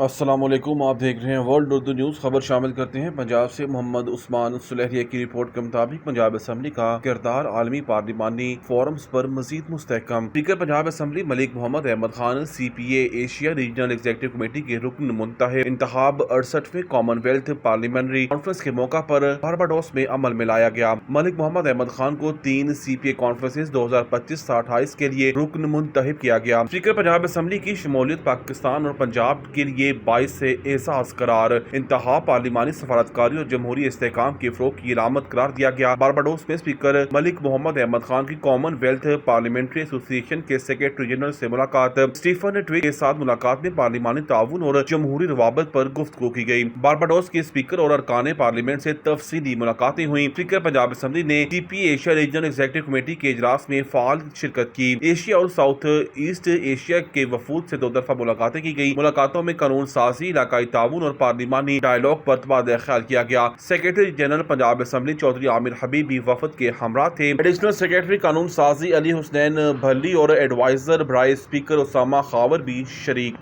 السلام علیکم، آپ دیکھ رہے ہیں ورلڈ اردو نیوز۔ خبر شامل کرتے ہیں پنجاب سے۔ محمد عثمان سلیریہ کی رپورٹ کے مطابق پنجاب اسمبلی کا کردار عالمی پارلیمانی فورمز پر مزید مستحکم۔ Speaker Punjab assembly Malik Muhammad Ahmad Khan CPA Asia regional executive committee کے رکن منتخب۔ انتخاب 68ویں کامن ویلتھ پارلیمنٹری کانفرنس کے موقع پر بارباڈوس میں عمل میں لایا گیا۔ ملک محمد احمد خان کو 3 CPA کانفرنسز 2025 سے 28 کے لیے رکن منتخب کیا گیا۔ اسپیکر پنجاب اسمبلی کی شمولیت پاکستان اور پنجاب کے لیے باعث سے احساس قرار۔ انتخاب پارلیمانی سفارتکاری اور جمہوری استحکام کے فروغ کی علامت قرار دیا گیا۔ بارباڈوس میں اسپیکر ملک محمد احمد خان کی کامن ویلتھ پارلیمنٹری ایسوسی ایشن کے سیکرٹری جنرل سے ملاقات۔ اسٹیفن ٹویگ کے ساتھ ملاقات میں پارلیمانی تعاون اور جمہوری روابط پر گفتگو کی گئی۔ بارباڈوس کے اسپیکر اور ارکان پارلیمنٹ سے تفصیلی ملاقاتیں ہوئیں۔ اسپیکر پنجاب اسمبلی نے CPA Asia regional executive committee کے اجلاس میں فعال شرکت کی۔ ایشیا اور ساؤتھ ایسٹ ایشیا کے وفود سے 2 طرفہ ملاقاتیں کی گئی۔ ملاقاتوں میں قانون سازی، علاقائی تعاون اور پارلیمانی ڈائیلاگ پر تبادلہ خیال کیا گیا۔ Secretary general Punjab assembly Chaudhry Aamir Habib بھی وفد کے ہمراہ تھے۔ ایڈیشنل سیکرٹری قانون سازی علی حسنین بھلی اور ایڈوائزر برائے اسپیکر اسامہ خاور بھی شریک